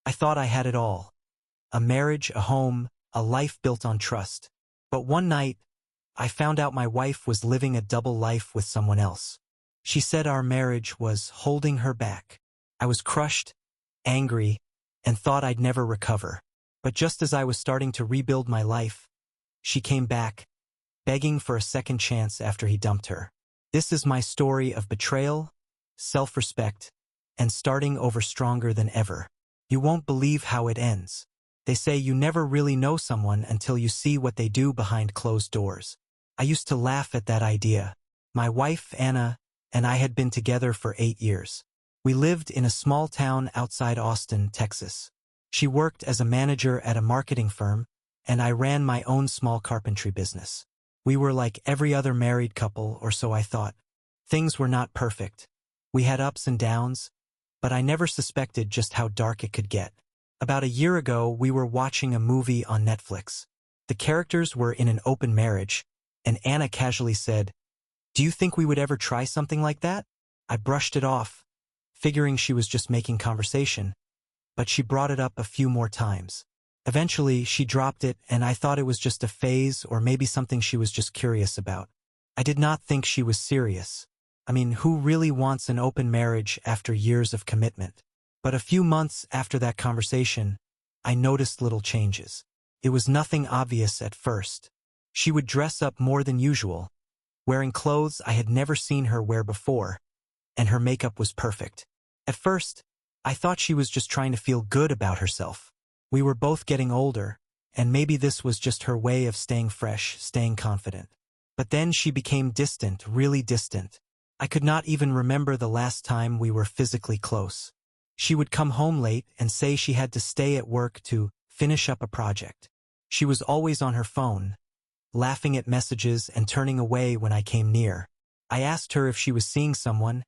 I thought I had it all. A marriage, a home, a life built on trust. But one night, I found out my wife was living a double life with someone else. She said our marriage was holding her back. I was crushed, angry, and thought I'd never recover. But just as I was starting to rebuild my life, she came back, begging for a second chance after he dumped her. This is my story of betrayal, self-respect, and starting over stronger than ever. You won't believe how it ends. They say you never really know someone until you see what they do behind closed doors. I used to laugh at that idea. My wife, Anna, and I had been together for 8 years. We lived in a small town outside Austin, Texas. She worked as a manager at a marketing firm, and I ran my own small carpentry business. We were like every other married couple, or so I thought. Things were not perfect. We had ups and downs, but I never suspected just how dark it could get. About a year ago, we were watching a movie on Netflix. The characters were in an open marriage, and Anna casually said, "Do you think we would ever try something like that?" I brushed it off, figuring she was just making conversation, but she brought it up a few more times. Eventually, she dropped it, and I thought it was just a phase or maybe something she was just curious about. I did not think she was serious. I mean, who really wants an open marriage after years of commitment? But a few months after that conversation, I noticed little changes. It was nothing obvious at first. She would dress up more than usual, wearing clothes I had never seen her wear before, and her makeup was perfect. At first, I thought she was just trying to feel good about herself. We were both getting older, and maybe this was just her way of staying fresh, staying confident. But then she became distant, really distant. I could not even remember the last time we were physically close. She would come home late and say she had to stay at work to finish up a project. She was always on her phone, laughing at messages and turning away when I came near. I asked her if she was seeing someone,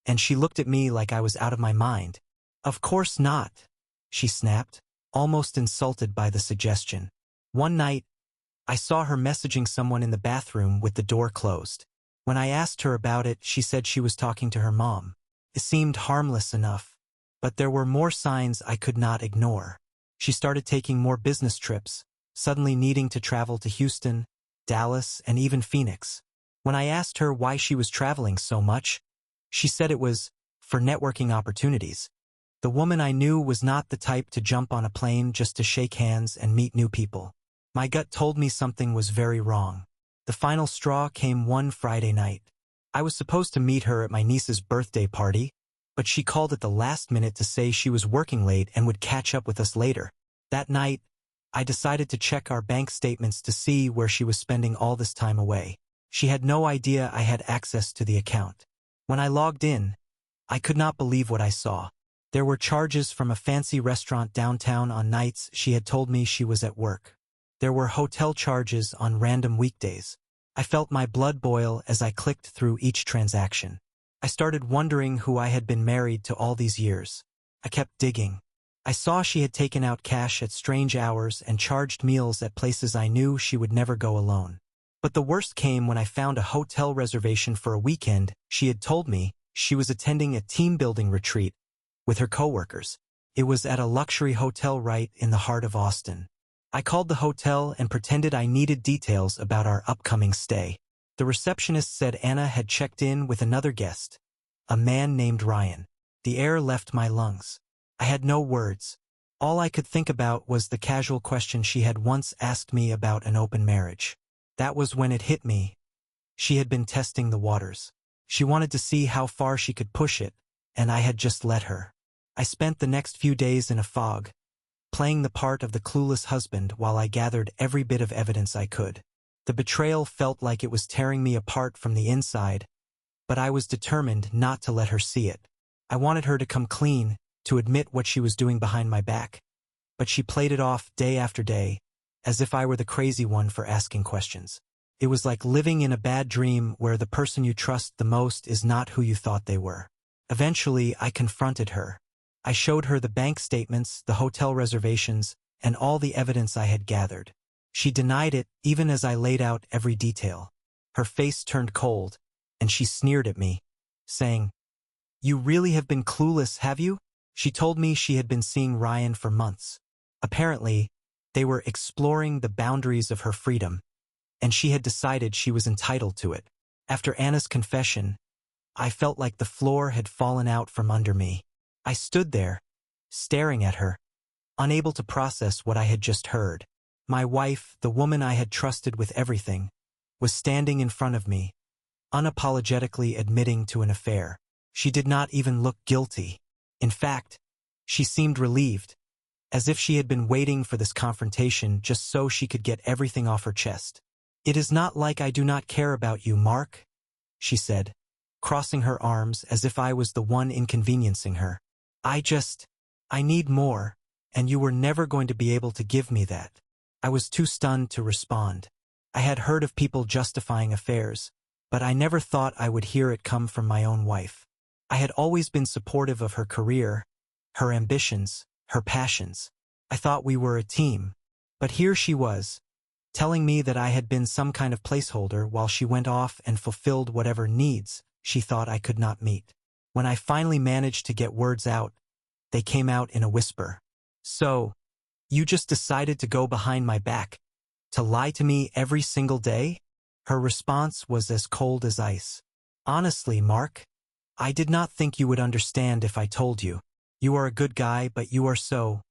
and she looked at me like I was out of my mind. "Of course not," she snapped, almost insulted by the suggestion. One night, I saw her messaging someone in the bathroom with the door closed. When I asked her about it, she said she was talking to her mom. It seemed harmless enough, but there were more signs I could not ignore. She started taking more business trips, suddenly needing to travel to Houston, Dallas, and even Phoenix. When I asked her why she was traveling so much, she said it was for networking opportunities. The woman I knew was not the type to jump on a plane just to shake hands and meet new people. My gut told me something was very wrong. The final straw came one Friday night. I was supposed to meet her at my niece's birthday party, but she called at the last minute to say she was working late and would catch up with us later. That night, I decided to check our bank statements to see where she was spending all this time away. She had no idea I had access to the account. When I logged in, I could not believe what I saw. There were charges from a fancy restaurant downtown on nights she had told me she was at work. There were hotel charges on random weekdays. I felt my blood boil as I clicked through each transaction. I started wondering who I had been married to all these years. I kept digging. I saw she had taken out cash at strange hours and charged meals at places I knew she would never go alone. But the worst came when I found a hotel reservation for a weekend. She had told me she was attending a team-building retreat with her coworkers. It was at a luxury hotel right in the heart of Austin. I called the hotel and pretended I needed details about our upcoming stay. The receptionist said Anna had checked in with another guest, a man named Ryan. The air left my lungs. I had no words. All I could think about was the casual question she had once asked me about an open marriage. That was when it hit me. She had been testing the waters. She wanted to see how far she could push it, and I had just let her. I spent the next few days in a fog, playing the part of the clueless husband while I gathered every bit of evidence I could. The betrayal felt like it was tearing me apart from the inside, but I was determined not to let her see it. I wanted her to come clean, to admit what she was doing behind my back, but she played it off day after day, as if I were the crazy one for asking questions. It was like living in a bad dream where the person you trust the most is not who you thought they were. Eventually, I confronted her. I showed her the bank statements, the hotel reservations, and all the evidence I had gathered. She denied it, even as I laid out every detail. Her face turned cold, and she sneered at me, saying, "You really have been clueless, have you? She told me she had been seeing Ryan for months. Apparently, they were exploring the boundaries of her freedom, and she had decided she was entitled to it. After Anna's confession, I felt like the floor had fallen out from under me. I stood there, staring at her, unable to process what I had just heard. My wife, the woman I had trusted with everything, was standing in front of me, unapologetically admitting to an affair. She did not even look guilty. In fact, she seemed relieved, as if she had been waiting for this confrontation just so she could get everything off her chest. "It is not like I do not care about you, Mark," she said, crossing her arms as if I was the one inconveniencing her. I need more, and you were never going to be able to give me that." I was too stunned to respond. I had heard of people justifying affairs, but I never thought I would hear it come from my own wife. I had always been supportive of her career, her ambitions, her passions. I thought we were a team. But here she was, telling me that I had been some kind of placeholder while she went off and fulfilled whatever needs she thought I could not meet. When I finally managed to get words out, they came out in a whisper. "So, you just decided to go behind my back, to lie to me every single day?" Her response was as cold as ice. "Honestly, Mark, I did not think you would understand if I told you. You are a good guy, but you are so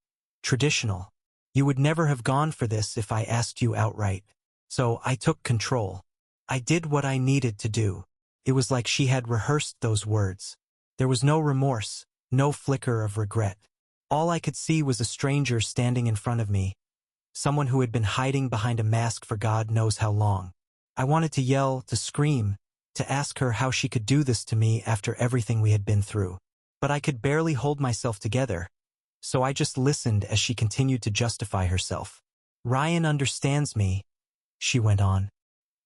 traditional. You would never have gone for this if I asked you outright. So I took control. I did what I needed to do." It was like she had rehearsed those words. There was no remorse, no flicker of regret. All I could see was a stranger standing in front of me, someone who had been hiding behind a mask for God knows how long. I wanted to yell, to scream, to ask her how she could do this to me after everything we had been through. But I could barely hold myself together, so I just listened as she continued to justify herself. "Ryan understands me," she went on.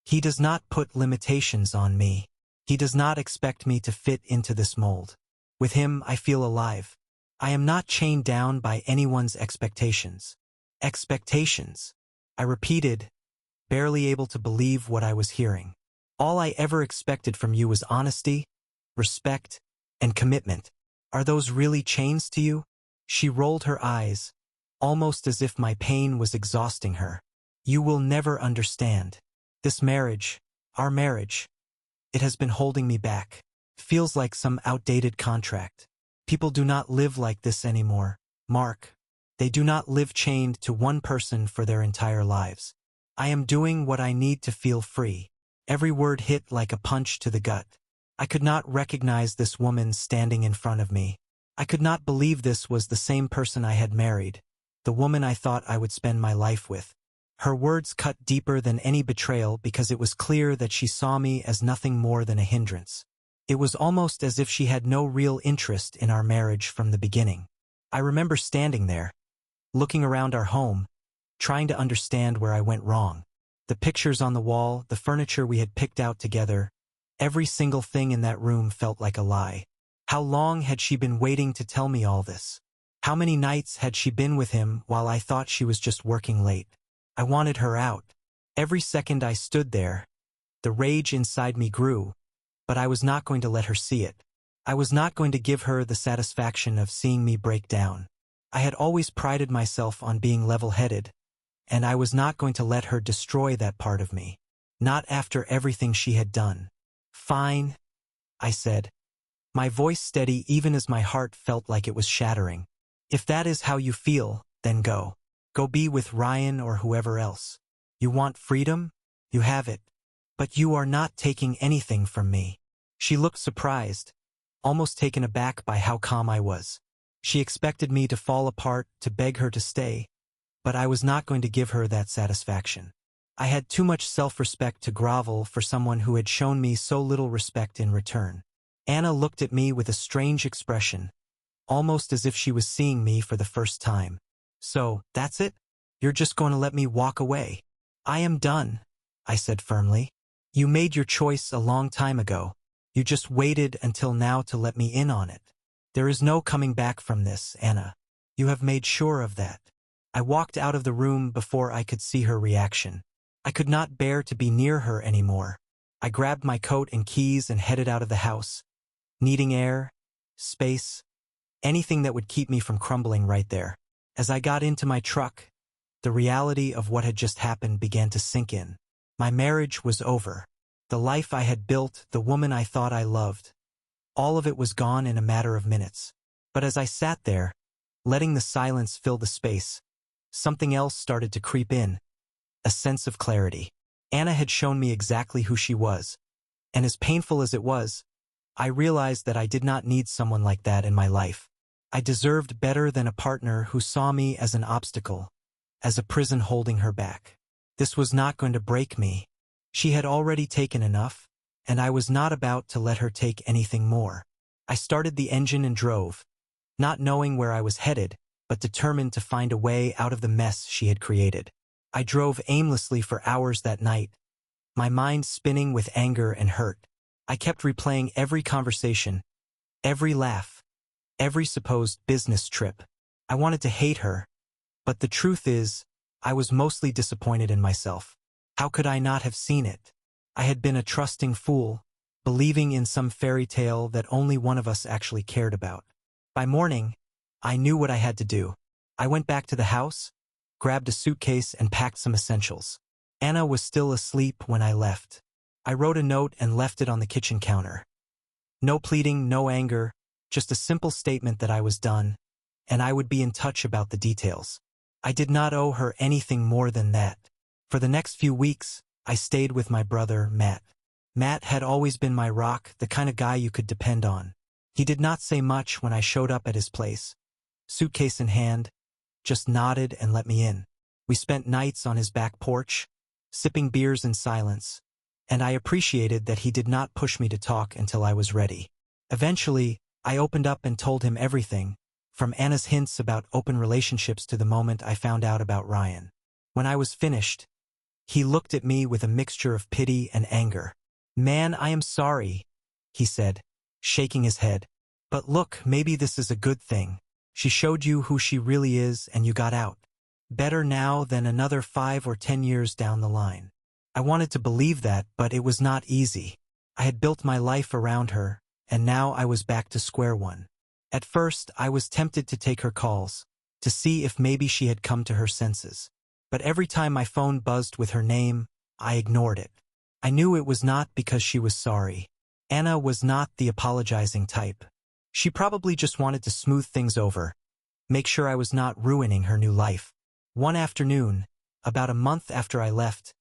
"He does not put limitations on me. He does not expect me to fit into this mold. With him, I feel alive. I am not chained down by anyone's expectations." Expectations, I repeated, barely able to believe what I was hearing. "All I ever expected from you was honesty, respect, and commitment. Are those really chains to you?" She rolled her eyes, almost as if my pain was exhausting her. "You will never understand. This marriage, our marriage, it has been holding me back. Feels like some outdated contract. People do not live like this anymore, Mark. They do not live chained to one person for their entire lives. I am doing what I need to feel free." Every word hit like a punch to the gut. I could not recognize this woman standing in front of me. I could not believe this was the same person I had married, the woman I thought I would spend my life with. Her words cut deeper than any betrayal because it was clear that she saw me as nothing more than a hindrance. It was almost as if she had no real interest in our marriage from the beginning. I remember standing there, looking around our home, trying to understand where I went wrong. The pictures on the wall, the furniture we had picked out together, every single thing in that room felt like a lie. How long had she been waiting to tell me all this? How many nights had she been with him while I thought she was just working late? I wanted her out. Every second I stood there, the rage inside me grew, but I was not going to let her see it. I was not going to give her the satisfaction of seeing me break down. I had always prided myself on being level-headed, and I was not going to let her destroy that part of me. Not after everything she had done. "Fine," I said, my voice steady even as my heart felt like it was shattering. "If that is how you feel, then go. Go be with Ryan or whoever else. You want freedom? You have it. But you are not taking anything from me." She looked surprised, almost taken aback by how calm I was. She expected me to fall apart, to beg her to stay, but I was not going to give her that satisfaction. I had too much self-respect to grovel for someone who had shown me so little respect in return. Anna looked at me with a strange expression, almost as if she was seeing me for the first time. "So, that's it? You're just going to let me walk away?" "I am done," I said firmly. "You made your choice a long time ago. You just waited until now to let me in on it. There is no coming back from this, Anna. You have made sure of that." I walked out of the room before I could see her reaction. I could not bear to be near her anymore. I grabbed my coat and keys and headed out of the house, needing air, space, Anything that would keep me from crumbling right there. As I got into my truck, the reality of what had just happened began to sink in. My marriage was over. The life I had built, the woman I thought I loved, all of it was gone in a matter of minutes. But as I sat there, letting the silence fill the space, something else started to creep in, a sense of clarity. Anna had shown me exactly who she was, and as painful as it was, I realized that I did not need someone like that in my life. I deserved better than a partner who saw me as an obstacle, as a prison holding her back. This was not going to break me. She had already taken enough, and I was not about to let her take anything more. I started the engine and drove, not knowing where I was headed, but determined to find a way out of the mess she had created. I drove aimlessly for hours that night, my mind spinning with anger and hurt. I kept replaying every conversation, every laugh, every supposed business trip. I wanted to hate her, but the truth is, I was mostly disappointed in myself. How could I not have seen it? I had been a trusting fool, believing in some fairy tale that only one of us actually cared about. By morning, I knew what I had to do. I went back to the house, grabbed a suitcase and packed some essentials. Anna was still asleep when I left. I wrote a note and left it on the kitchen counter. No pleading, no anger, just a simple statement that I was done, and I would be in touch about the details. I did not owe her anything more than that. For the next few weeks, I stayed with my brother, Matt. Matt had always been my rock, the kind of guy you could depend on. He did not say much when I showed up at his place, suitcase in hand, just nodded and let me in. We spent nights on his back porch, sipping beers in silence, and I appreciated that he did not push me to talk until I was ready. Eventually, I opened up and told him everything, from Anna's hints about open relationships to the moment I found out about Ryan. When I was finished, he looked at me with a mixture of pity and anger. "Man, I am sorry," he said, shaking his head. "But look, maybe this is a good thing. She showed you who she really is and you got out. Better now than another 5 or 10 years down the line." I wanted to believe that, but it was not easy. I had built my life around her, and now I was back to square one. At first, I was tempted to take her calls, to see if maybe she had come to her senses. But every time my phone buzzed with her name, I ignored it. I knew it was not because she was sorry. Anna was not the apologizing type. She probably just wanted to smooth things over, make sure I was not ruining her new life. One afternoon, about a month after I left,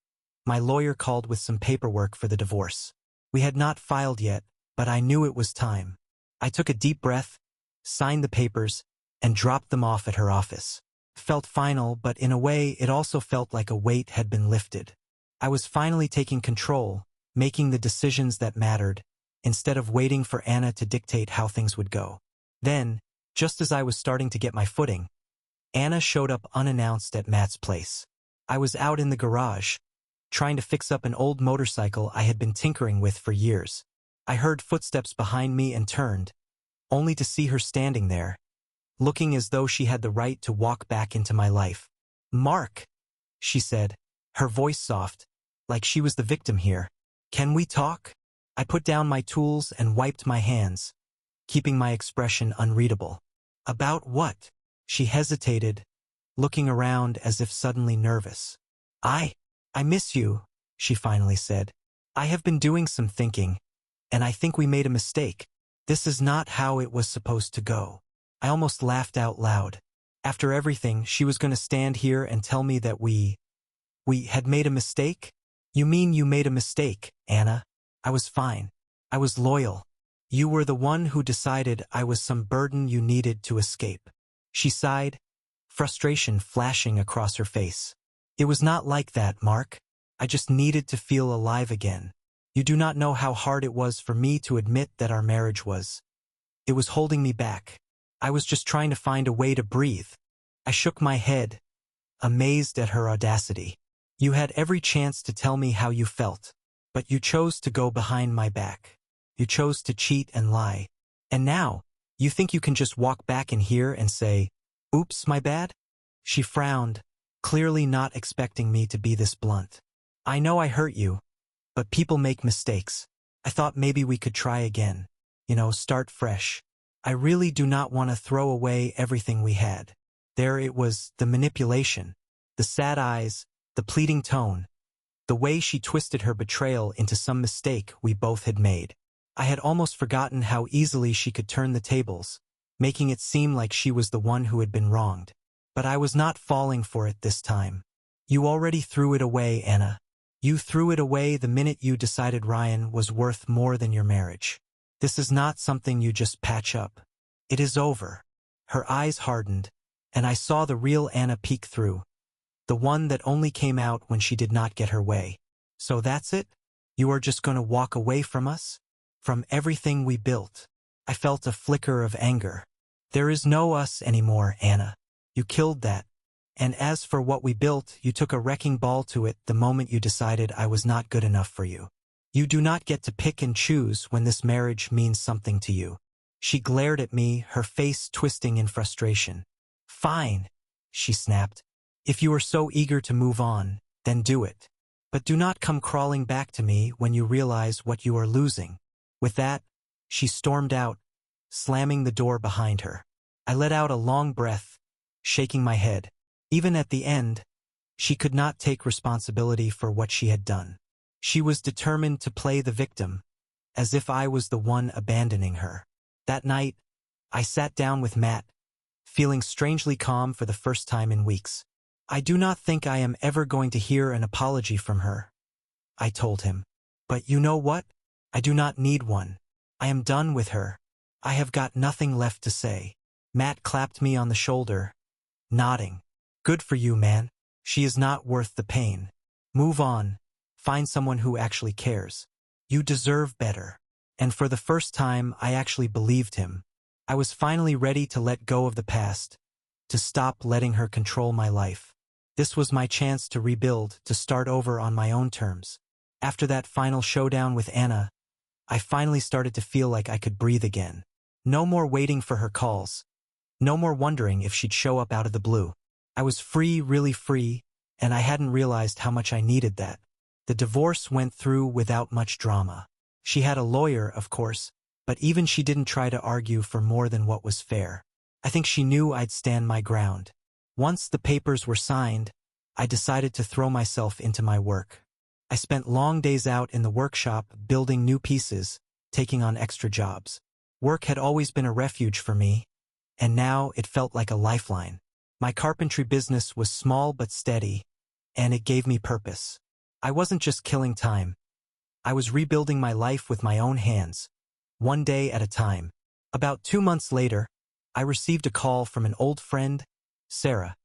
my lawyer called with some paperwork for the divorce. We had not filed yet, but I knew it was time. I took a deep breath, signed the papers, and dropped them off at her office. It felt final, but in a way it also felt like a weight had been lifted. I was finally taking control, making the decisions that mattered, instead of waiting for Anna to dictate how things would go. Then, just as I was starting to get my footing, Anna showed up unannounced at Matt's place. I was out in the garage, trying to fix up an old motorcycle I had been tinkering with for years. I heard footsteps behind me and turned, only to see her standing there, looking as though she had the right to walk back into my life. "Mark," she said, her voice soft, like she was the victim here. "Can we talk?" I put down my tools and wiped my hands, keeping my expression unreadable. "About what?" She hesitated, looking around as if suddenly nervous. I miss you," she finally said. "I have been doing some thinking, and I think we made a mistake. This is not how it was supposed to go." I almost laughed out loud. After everything, she was going to stand here and tell me that we had made a mistake? "You mean you made a mistake, Anna? I was fine. I was loyal. You were the one who decided I was some burden you needed to escape." She sighed, frustration flashing across her face. "It was not like that, Mark. I just needed to feel alive again. You do not know how hard it was for me to admit that our marriage was. It was holding me back. I was just trying to find a way to breathe." I shook my head, amazed at her audacity. "You had every chance to tell me how you felt, but you chose to go behind my back. You chose to cheat and lie. And now, you think you can just walk back in here and say, 'Oops, my bad'?" She frowned, clearly not expecting me to be this blunt. "I know I hurt you, but people make mistakes. I thought maybe we could try again. Start fresh." I really do not want to throw away everything we had. There it was, the manipulation, the sad eyes, the pleading tone, the way she twisted her betrayal into some mistake we both had made. I had almost forgotten how easily she could turn the tables, making it seem like she was the one who had been wronged. But I was not falling for it this time. You already threw it away, Anna. You threw it away the minute you decided Ryan was worth more than your marriage. This is not something you just patch up. It is over. Her eyes hardened, and I saw the real Anna peek through. The one that only came out when she did not get her way. So that's it? You are just going to walk away from us? From everything we built? I felt a flicker of anger. There is no us anymore, Anna. You killed that. And as for what we built, you took a wrecking ball to it the moment you decided I was not good enough for you. You do not get to pick and choose when this marriage means something to you. She glared at me, her face twisting in frustration. Fine, she snapped. If you are so eager to move on, then do it. But do not come crawling back to me when you realize what you are losing. With that, she stormed out, slamming the door behind her. I let out a long breath, shaking my head. Even at the end, she could not take responsibility for what she had done. She was determined to play the victim, as if I was the one abandoning her. That night, I sat down with Matt, feeling strangely calm for the first time in weeks. I do not think I am ever going to hear an apology from her, I told him. But you know what? I do not need one. I am done with her. I have got nothing left to say. Matt clapped me on the shoulder, nodding. Good for you, man. She is not worth the pain. Move on. Find someone who actually cares. You deserve better. And for the first time, I actually believed him. I was finally ready to let go of the past, to stop letting her control my life. This was my chance to rebuild, to start over on my own terms. After that final showdown with Anna, I finally started to feel like I could breathe again. No more waiting for her calls. No more wondering if she'd show up out of the blue. I was free, really free, and I hadn't realized how much I needed that. The divorce went through without much drama. She had a lawyer, of course, but even she didn't try to argue for more than what was fair. I think she knew I'd stand my ground. Once the papers were signed, I decided to throw myself into my work. I spent long days out in the workshop building new pieces, taking on extra jobs. Work had always been a refuge for me, and now it felt like a lifeline. My carpentry business was small but steady, and it gave me purpose. I wasn't just killing time. I was rebuilding my life with my own hands, one day at a time. About 2 months later, I received a call from an old friend, Sarah,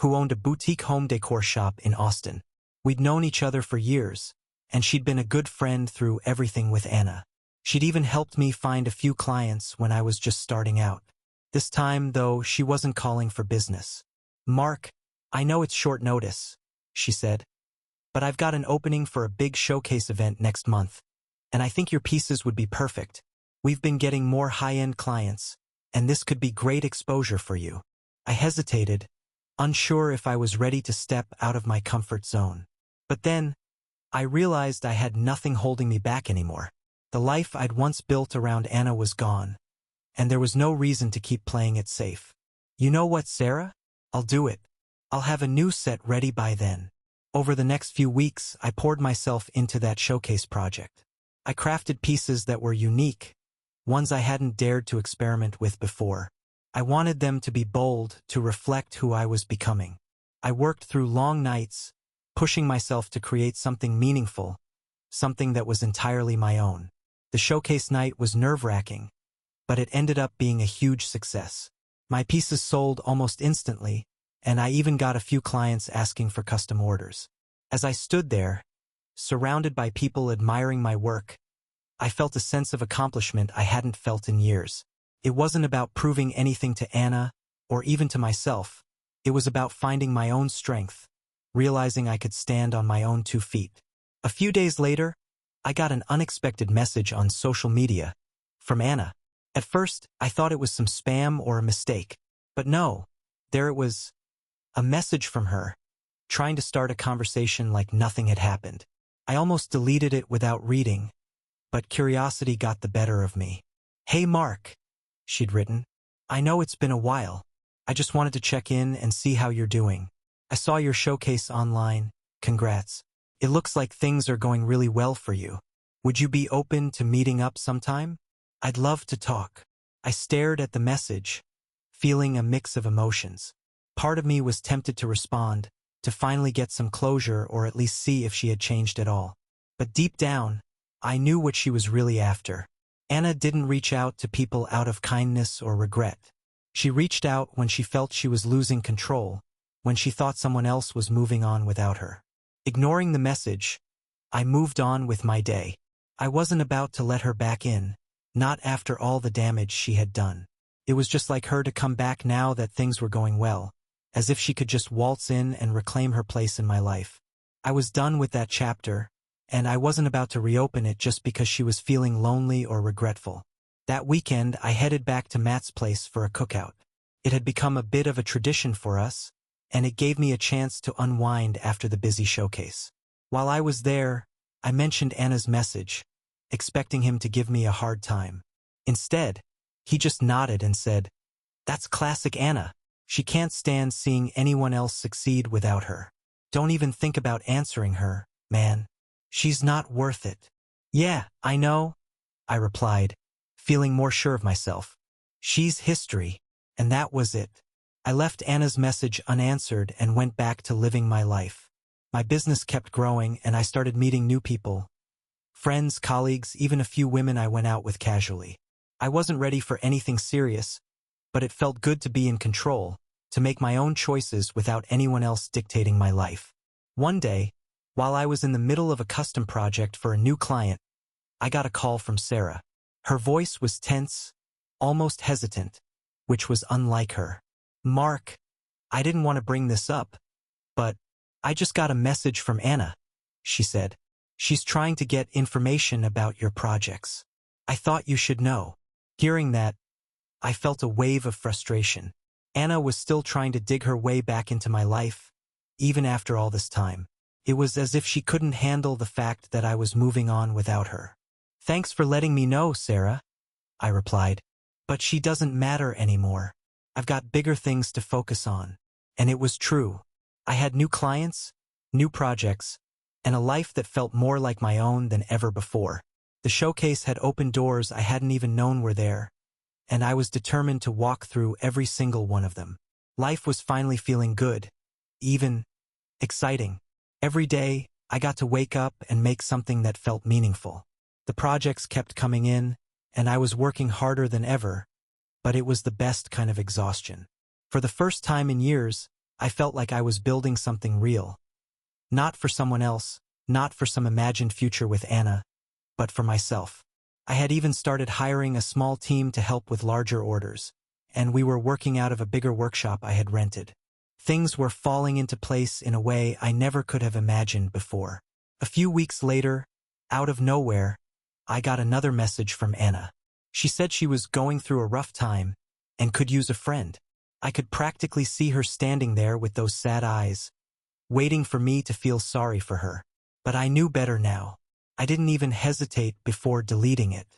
who owned a boutique home decor shop in Austin. We'd known each other for years, and she'd been a good friend through everything with Anna. She'd even helped me find a few clients when I was just starting out. This time, though, she wasn't calling for business. Mark, I know it's short notice, she said, but I've got an opening for a big showcase event next month, and I think your pieces would be perfect. We've been getting more high-end clients, and this could be great exposure for you. I hesitated, unsure if I was ready to step out of my comfort zone. But then, I realized I had nothing holding me back anymore. The life I'd once built around Anna was gone, and there was no reason to keep playing it safe. You know what, Sarah? I'll do it. I'll have a new set ready by then. Over the next few weeks, I poured myself into that showcase project. I crafted pieces that were unique, ones I hadn't dared to experiment with before. I wanted them to be bold, to reflect who I was becoming. I worked through long nights, pushing myself to create something meaningful, something that was entirely my own. The showcase night was nerve-wracking, but it ended up being a huge success. My pieces sold almost instantly, and I even got a few clients asking for custom orders. As I stood there, surrounded by people admiring my work, I felt a sense of accomplishment I hadn't felt in years. It wasn't about proving anything to Anna, or even to myself. It was about finding my own strength, realizing I could stand on my own 2 feet. A few days later, I got an unexpected message on social media from Anna. At first, I thought it was some spam or a mistake. But no, there it was. A message from her, trying to start a conversation like nothing had happened. I almost deleted it without reading, but curiosity got the better of me. Hey Mark, she'd written. I know it's been a while. I just wanted to check in and see how you're doing. I saw your showcase online. Congrats. It looks like things are going really well for you. Would you be open to meeting up sometime? I'd love to talk. I stared at the message, feeling a mix of emotions. Part of me was tempted to respond, to finally get some closure or at least see if she had changed at all. But deep down, I knew what she was really after. Anna didn't reach out to people out of kindness or regret. She reached out when she felt she was losing control, when she thought someone else was moving on without her. Ignoring the message, I moved on with my day. I wasn't about to let her back in, not after all the damage she had done. It was just like her to come back now that things were going well, as if she could just waltz in and reclaim her place in my life. I was done with that chapter, and I wasn't about to reopen it just because she was feeling lonely or regretful. That weekend, I headed back to Matt's place for a cookout. It had become a bit of a tradition for us, and it gave me a chance to unwind after the busy showcase. While I was there, I mentioned Anna's message, expecting him to give me a hard time. Instead, he just nodded and said, "That's classic Anna. She can't stand seeing anyone else succeed without her. Don't even think about answering her, man. She's not worth it." "Yeah, I know," I replied, feeling more sure of myself. She's history, and that was it. I left Anna's message unanswered and went back to living my life. My business kept growing and I started meeting new people. Friends, colleagues, even a few women I went out with casually. I wasn't ready for anything serious, but it felt good to be in control, to make my own choices without anyone else dictating my life. One day, while I was in the middle of a custom project for a new client, I got a call from Sarah. Her voice was tense, almost hesitant, which was unlike her. "Mark, I didn't want to bring this up, but I just got a message from Anna," she said. "She's trying to get information about your projects. I thought you should know." Hearing that, I felt a wave of frustration. Anna was still trying to dig her way back into my life, even after all this time. It was as if she couldn't handle the fact that I was moving on without her. "Thanks for letting me know, Sarah," I replied. "But she doesn't matter anymore. I've got bigger things to focus on." And it was true. I had new clients, new projects, and a life that felt more like my own than ever before. The showcase had opened doors I hadn't even known were there, and I was determined to walk through every single one of them. Life was finally feeling good, even exciting. Every day, I got to wake up and make something that felt meaningful. The projects kept coming in, and I was working harder than ever, but it was the best kind of exhaustion. For the first time in years, I felt like I was building something real. Not for someone else, not for some imagined future with Anna, but for myself. I had even started hiring a small team to help with larger orders, and we were working out of a bigger workshop I had rented. Things were falling into place in a way I never could have imagined before. A few weeks later, out of nowhere, I got another message from Anna. She said she was going through a rough time and could use a friend. I could practically see her standing there with those sad eyes, waiting for me to feel sorry for her. But I knew better now. I didn't even hesitate before deleting it.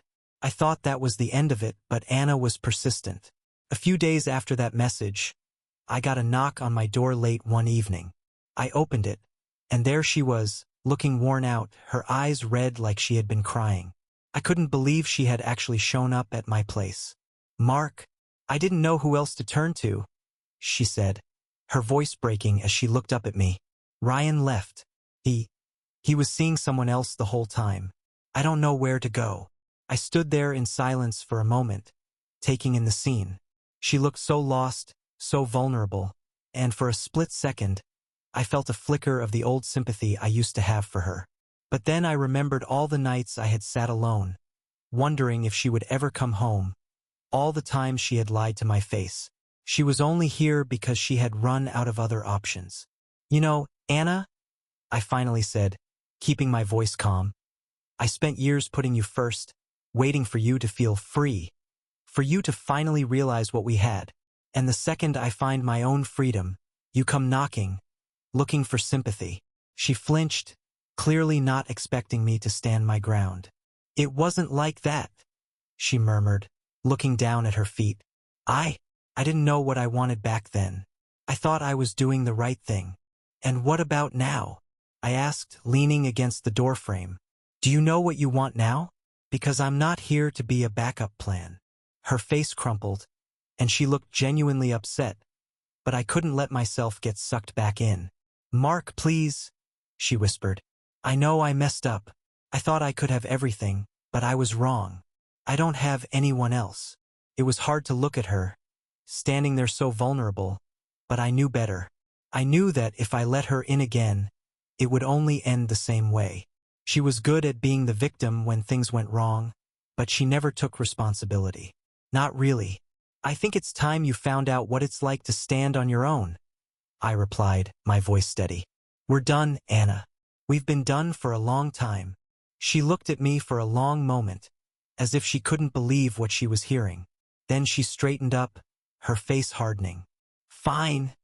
I thought that was the end of it, but Anna was persistent. A few days after that message, I got a knock on my door late one evening. I opened it, and there she was, looking worn out, her eyes red like she had been crying. I couldn't believe she had actually shown up at my place. "Mark, I didn't know who else to turn to," she said, her voice breaking as she looked up at me. "Ryan left. He was seeing someone else the whole time. I don't know where to go." I stood there in silence for a moment, taking in the scene. She looked so lost, so vulnerable, and for a split second, I felt a flicker of the old sympathy I used to have for her. But then I remembered all the nights I had sat alone, wondering if she would ever come home, all the times she had lied to my face. She was only here because she had run out of other options. "You know, Anna," I finally said, keeping my voice calm, "I spent years putting you first, waiting for you to feel free, for you to finally realize what we had. And the second I find my own freedom, you come knocking, looking for sympathy." She flinched, clearly not expecting me to stand my ground. "It wasn't like that," she murmured, looking down at her feet. I didn't know what I wanted back then. I thought I was doing the right thing. And what about now? I asked, leaning against the doorframe. Do you know what you want now? Because I'm not here to be a backup plan. Her face crumpled, and she looked genuinely upset, but I couldn't let myself get sucked back in. Mark, please, she whispered. I know I messed up. I thought I could have everything, but I was wrong. I don't have anyone else. It was hard to look at her, standing there so vulnerable, but I knew better. I knew that if I let her in again, it would only end the same way. She was good at being the victim when things went wrong, but she never took responsibility. Not really. I think it's time you found out what it's like to stand on your own, I replied, my voice steady. We're done, Anna. We've been done for a long time. She looked at me for a long moment, as if she couldn't believe what she was hearing. Then she straightened up, her face hardening. Fine,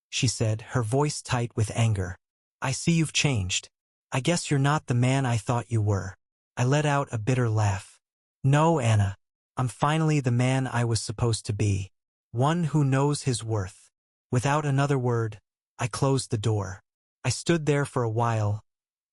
she said, her voice tight with anger. I see you've changed. I guess you're not the man I thought you were. I let out a bitter laugh. No, Anna. I'm finally the man I was supposed to be. One who knows his worth. Without another word, I closed the door. I stood there for a while,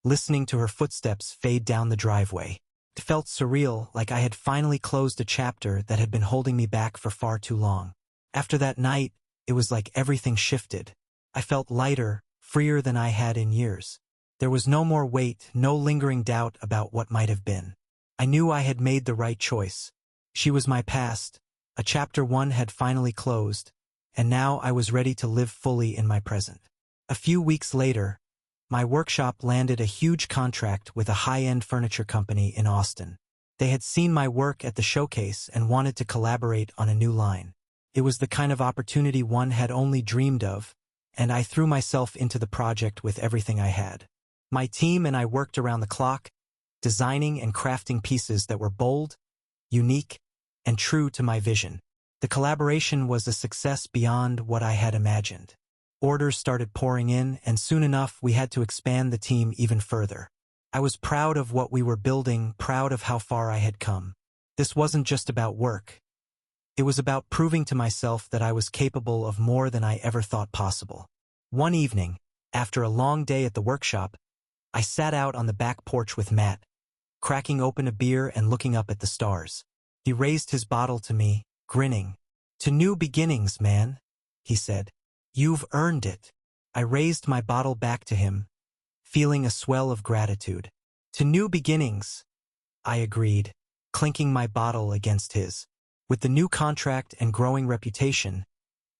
listening to her footsteps fade down the driveway. It felt surreal, like I had finally closed a chapter that had been holding me back for far too long. After that night, it was like everything shifted. I felt lighter, freer than I had in years. There was no more weight, no lingering doubt about what might have been. I knew I had made the right choice. She was my past. A chapter 1 had finally closed, and now I was ready to live fully in my present. A few weeks later, my workshop landed a huge contract with a high-end furniture company in Austin. They had seen my work at the showcase and wanted to collaborate on a new line. It was the kind of opportunity one had only dreamed of, and I threw myself into the project with everything I had. My team and I worked around the clock, designing and crafting pieces that were bold, unique, and true to my vision. The collaboration was a success beyond what I had imagined. Orders started pouring in, and soon enough we had to expand the team even further. I was proud of what we were building, proud of how far I had come. This wasn't just about work. It was about proving to myself that I was capable of more than I ever thought possible. One evening, after a long day at the workshop, I sat out on the back porch with Matt, cracking open a beer and looking up at the stars. He raised his bottle to me, grinning. To new beginnings, man, he said. You've earned it. I raised my bottle back to him, feeling a swell of gratitude. To new beginnings, I agreed, clinking my bottle against his. With the new contract and growing reputation,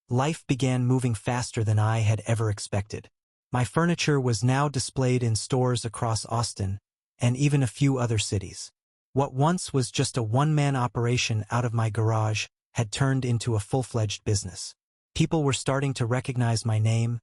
life began moving faster than I had ever expected. My furniture was now displayed in stores across Austin, and even a few other cities. What once was just a one-man operation out of my garage had turned into a full-fledged business. People were starting to recognize my name,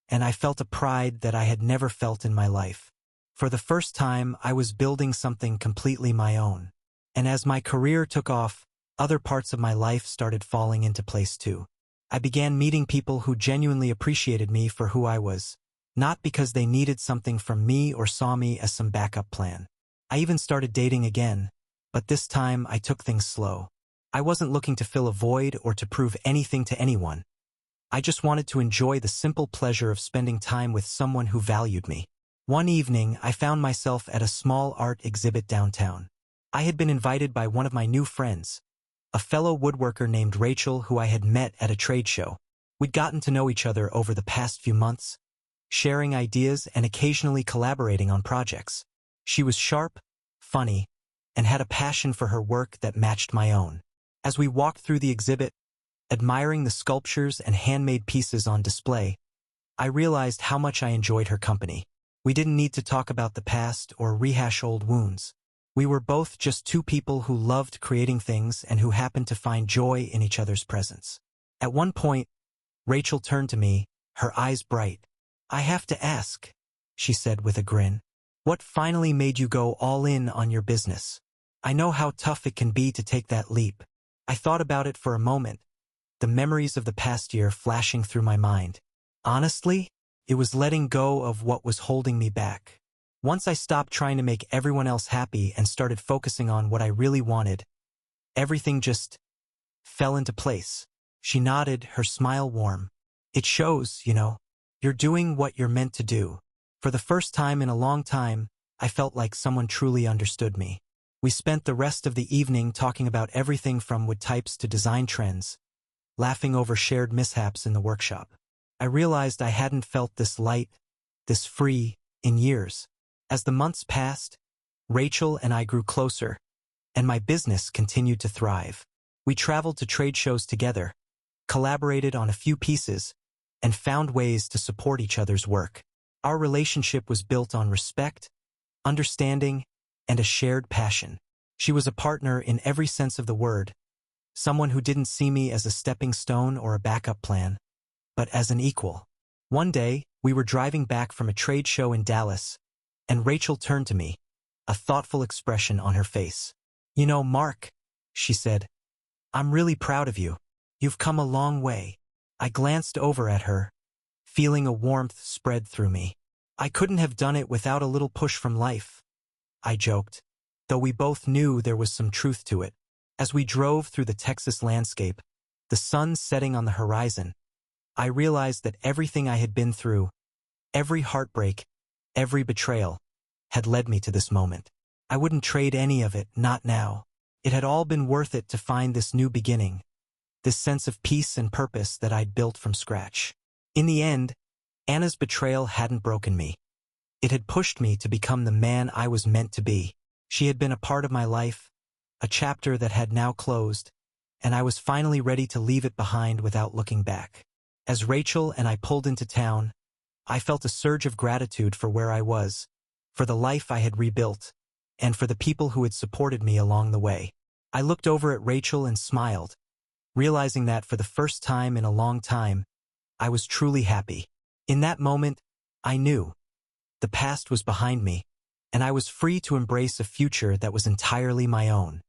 and I felt a pride that I had never felt in my life. For the first time, I was building something completely my own. And as my career took off, other parts of my life started falling into place too. I began meeting people who genuinely appreciated me for who I was, not because they needed something from me or saw me as some backup plan. I even started dating again, but this time I took things slow. I wasn't looking to fill a void or to prove anything to anyone. I just wanted to enjoy the simple pleasure of spending time with someone who valued me. One evening, I found myself at a small art exhibit downtown. I had been invited by one of my new friends, a fellow woodworker named Rachel who I had met at a trade show. We'd gotten to know each other over the past few months, sharing ideas and occasionally collaborating on projects. She was sharp, funny, and had a passion for her work that matched my own. As we walked through the exhibit, admiring the sculptures and handmade pieces on display, I realized how much I enjoyed her company. We didn't need to talk about the past or rehash old wounds. We were both just two people who loved creating things and who happened to find joy in each other's presence. At one point, Rachel turned to me, her eyes bright. I have to ask, she said with a grin. What finally made you go all in on your business? I know how tough it can be to take that leap. I thought about it for a moment, the memories of the past year flashing through my mind. Honestly, it was letting go of what was holding me back. Once I stopped trying to make everyone else happy and started focusing on what I really wanted, everything just fell into place. She nodded, her smile warm. It shows, you're doing what you're meant to do. For the first time in a long time, I felt like someone truly understood me. We spent the rest of the evening talking about everything from wood types to design trends, laughing over shared mishaps in the workshop. I realized I hadn't felt this light, this free, in years. As the months passed, Rachel and I grew closer, and my business continued to thrive. We traveled to trade shows together, collaborated on a few pieces, and found ways to support each other's work. Our relationship was built on respect, understanding, and a shared passion. She was a partner in every sense of the word, someone who didn't see me as a stepping stone or a backup plan, but as an equal. One day, we were driving back from a trade show in Dallas, and Rachel turned to me, a thoughtful expression on her face. Mark, she said, I'm really proud of you. You've come a long way. I glanced over at her, feeling a warmth spread through me. I couldn't have done it without a little push from life, I joked, though we both knew there was some truth to it. As we drove through the Texas landscape, the sun setting on the horizon, I realized that everything I had been through, every heartbreak, every betrayal, had led me to this moment. I wouldn't trade any of it, not now. It had all been worth it to find this new beginning, this sense of peace and purpose that I'd built from scratch. In the end, Anna's betrayal hadn't broken me. It had pushed me to become the man I was meant to be. She had been a part of my life, a chapter that had now closed, and I was finally ready to leave it behind without looking back. As Rachel and I pulled into town, I felt a surge of gratitude for where I was, for the life I had rebuilt, and for the people who had supported me along the way. I looked over at Rachel and smiled, realizing that for the first time in a long time, I was truly happy. In that moment, I knew the past was behind me, and I was free to embrace a future that was entirely my own.